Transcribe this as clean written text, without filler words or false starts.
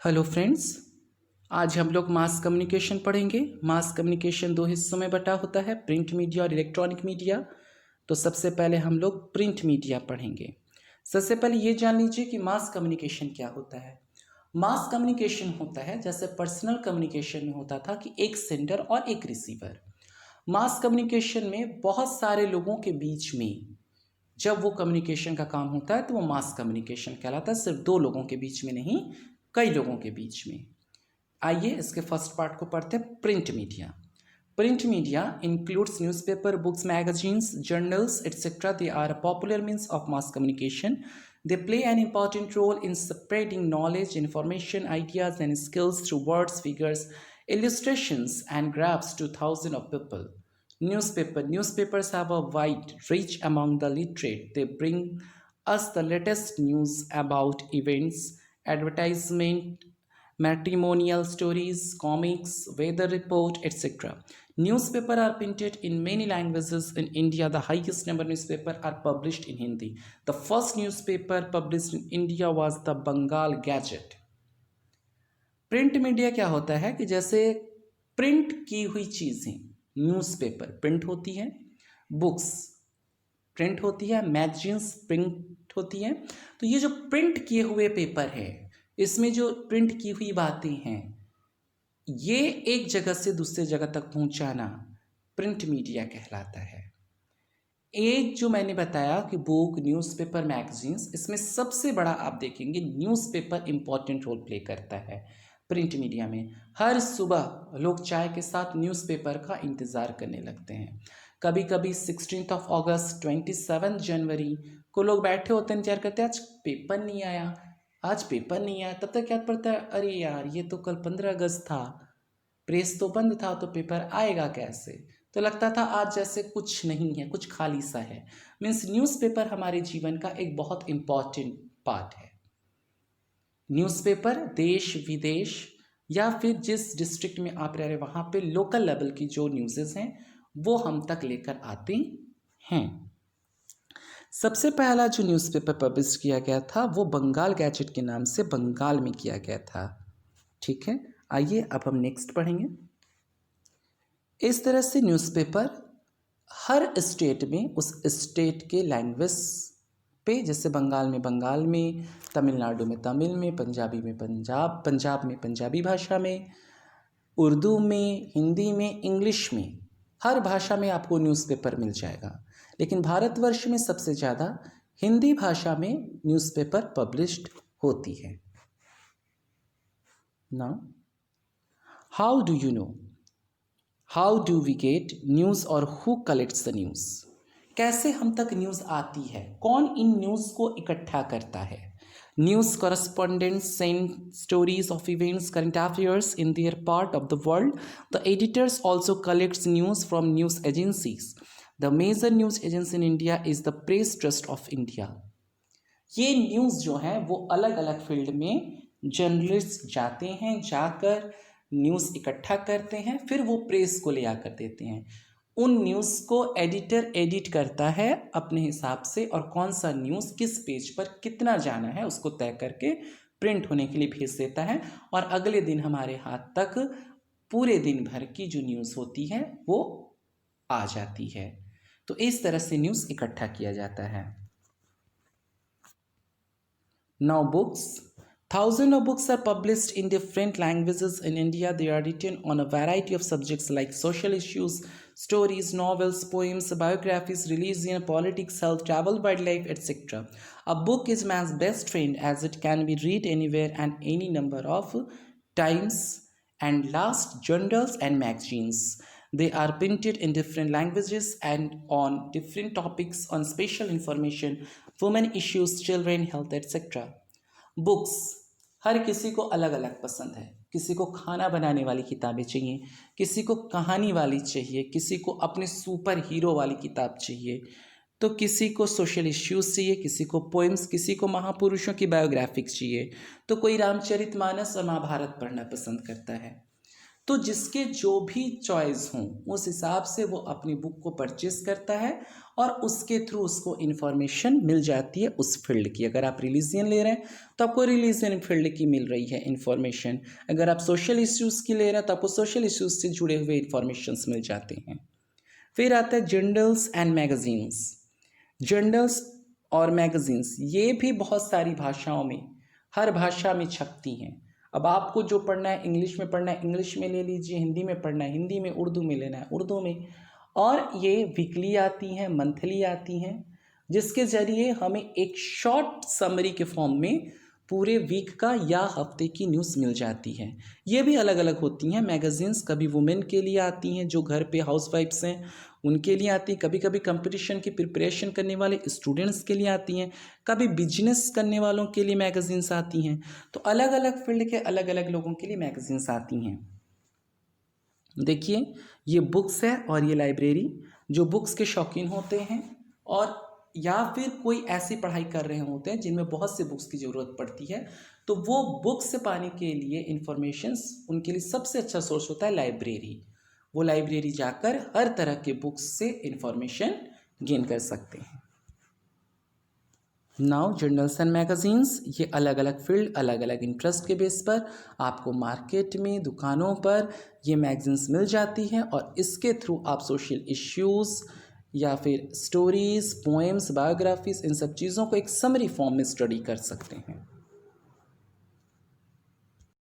Hello friends, आज हम लोग मास कम्युनिकेशन पढ़ेंगे। मास कम्युनिकेशन दो हिस्सों में बटा होता है, प्रिंट मीडिया और इलेक्ट्रॉनिक मीडिया। तो सबसे पहले हम लोग प्रिंट मीडिया पढ़ेंगे। सबसे पहले ये जान लीजिए कि मास कम्युनिकेशन क्या होता है। मास कम्युनिकेशन होता है जैसे पर्सनल कम्युनिकेशन में होता था कि एक सेंडर और एक रिसीवर। मास कम्युनिकेशन में बहुत सारे लोगों के बीच में जब वो कम्युनिकेशन का काम होता है तो वो मास कम्युनिकेशन कहलाता है। सिर्फ दो लोगों के बीच में नहीं, कई लोगों के बीच में। आइए इसके फर्स्ट पार्ट को पढ़ते हैं। Print media. Print media includes newspaper, books, magazines, journals, etc. They are a popular means of mass communication. They play an important role in spreading knowledge, information, ideas, and skills through words, figures, illustrations, and graphs to thousands of people. Newspapers have a wide reach among the literate. They bring us the latest news about events, advertisement, matrimonial stories, comics, weather report, etc. Newspapers are printed in many languages. In India, the highest number of newspapers are published in Hindi. The first newspaper published in India was the Bengal Gazette. Print media क्या होता है कि जैसे print की हुई चीज़ें, newspaper print होती है, बुक्स प्रिंट होती है, मैगजीन्स प्रिंट होती हैं। तो ये जो प्रिंट किए हुए पेपर है, इसमें जो प्रिंट की हुई बातें हैं, ये एक जगह से दूसरे जगह तक पहुंचाना प्रिंट मीडिया कहलाता है। एक जो मैंने बताया कि बुक, न्यूज़पेपर, मैगजीन्स, इसमें सबसे बड़ा आप देखेंगे न्यूज़पेपर इंपॉर्टेंट रोल प्ले करता है प्रिंट मीडिया में। हर सुबह लोग चाय के साथ न्यूज़पेपर का इंतज़ार करने लगते हैं। कभी कभी 16 अगस्त, 27 जनवरी को लोग बैठे होते हैं, इंतजार करते हैं आज पेपर नहीं आया, आज पेपर नहीं आया। तब तक याद पड़ता है, अरे यार ये तो कल 15 अगस्त था, प्रेस तो बंद था, तो पेपर आएगा कैसे। तो लगता था आज जैसे कुछ नहीं है, कुछ खाली सा है। मीन्स न्यूज़पेपर हमारे जीवन का एक बहुत इम्पॉर्टेंट पार्ट है। न्यूज़पेपर देश विदेश या फिर जिस डिस्ट्रिक्ट में आप रह रहे वहाँ पे लोकल लेवल की जो न्यूज़ेस हैं वो हम तक लेकर आते हैं। सबसे पहला जो न्यूज़पेपर पब्लिश किया गया था वो बंगाल गैजेट के नाम से बंगाल में किया गया था। ठीक है, आइए अब हम नेक्स्ट पढ़ेंगे। इस तरह से न्यूज़पेपर हर स्टेट में उस स्टेट के लैंग्वेज पे, जैसे बंगाल में, तमिलनाडु में तमिल में, पंजाब में पंजाबी भाषा में, उर्दू में, हिंदी में, इंग्लिश में, हर भाषा में आपको न्यूज़पेपर मिल जाएगा। लेकिन भारतवर्ष में सबसे ज़्यादा हिंदी भाषा में न्यूज़पेपर पब्लिश्ड होती है। Now how do you know, how do we get news और हु कलेक्ट्स द न्यूज़? कैसे हम तक न्यूज़ आती है, कौन इन न्यूज़ को इकट्ठा करता है? News correspondents send stories of events, current affairs in their part of the world. The editors also collects news from news agencies. The major news agency in India is the Press Trust of India. ये news जो है वो अलग अलग field में journalist जाते हैं, जाकर न्यूज़ इकट्ठा करते हैं, फिर वो प्रेस को ले आकर देते हैं। उन न्यूज़ को एडिटर एडिट करता है अपने हिसाब से, और कौन सा न्यूज़ किस पेज पर कितना जाना है उसको तय करके प्रिंट होने के लिए भेज देता है, और अगले दिन हमारे हाथ तक पूरे दिन भर की जो न्यूज़ होती है वो आ जाती है। तो इस तरह से न्यूज़ इकट्ठा किया जाता है। Now books. Thousands of books are published in different languages in India. They are written on a variety of subjects like social issues, stories, novels, poems, biographies, religion, politics, health, travel, wildlife, etc. A book is man's best friend as it can be read anywhere and any number of times. And last, journals and magazines. They are printed in different languages and on different topics, on special information, women issues, children, health, etc. Books हर किसी को अलग अलग पसंद है। किसी को खाना बनाने वाली किताबें चाहिए, किसी को कहानी वाली चाहिए, किसी को अपने सुपर हीरो वाली किताब चाहिए, तो किसी को सोशल इश्यूज़ चाहिए, किसी को पोएम्स, किसी को महापुरुषों की बायोग्राफिक्स चाहिए, तो कोई रामचरितमानस और महाभारत पढ़ना पसंद करता है। तो जिसके जो भी चॉइस हों उस हिसाब से वो अपनी बुक को परचेस करता है और उसके थ्रू उसको इन्फॉर्मेशन मिल जाती है उस फील्ड की। अगर आप रिलीजन ले रहे हैं तो आपको रिलीजन फील्ड की मिल रही है इन्फॉर्मेशन, अगर आप सोशल इश्यूज़ की ले रहे हैं तो आपको सोशल इश्यूज़ से जुड़े हुए इन्फॉर्मेशंस मिल जाते हैं। फिर आता है जर्नल्स एंड मैगजीन्स। जर्नल्स और मैगजीन्स ये भी बहुत सारी भाषाओं में, हर भाषा में छपती हैं। अब आपको जो पढ़ना है, इंग्लिश में पढ़ना है इंग्लिश में ले लीजिए, हिंदी में पढ़ना है हिंदी में, उर्दू में लेना है उर्दू में। और ये वीकली आती हैं, मंथली आती हैं, जिसके ज़रिए हमें एक शॉर्ट समरी के फॉर्म में पूरे वीक का या हफ्ते की न्यूज़ मिल जाती है। ये भी अलग अलग होती हैं मैगज़ीन्स, कभी वुमेन के लिए आती हैं जो घर पे हाउसवाइफ्स हैं उनके लिए आती हैं, कभी कभी कंपटीशन की प्रिपरेशन करने वाले स्टूडेंट्स के लिए आती हैं, कभी बिजनेस करने वालों के लिए मैगज़ीन्स आती हैं। तो अलग अलग फील्ड के अलग अलग लोगों के लिए मैगज़ीन्स आती हैं। देखिए ये बुक्स है और ये लाइब्रेरी, जो बुक्स के शौकीन होते हैं और या फिर कोई ऐसी पढ़ाई कर रहे होते हैं जिनमें बहुत से बुक्स की ज़रूरत पड़ती है, तो वो बुक्स से पाने के लिए इंफॉर्मेशंस उनके लिए सबसे अच्छा सोर्स होता है लाइब्रेरी। वो लाइब्रेरी जाकर हर तरह के बुक्स से इंफॉर्मेशन गेन कर सकते हैं। नाउ जर्नल्स एंड मैगजीन्स, ये अलग अलग फील्ड अलग अलग इंटरेस्ट के बेस पर आपको मार्केट में, दुकानों पर ये मैगजीन्स मिल जाती हैं और इसके थ्रू आप सोशल इश्यूज़ या फिर स्टोरीज़, पोएम्स, बायोग्राफीज़, इन सब चीज़ों को एक समरी फॉर्म में स्टडी कर सकते हैं।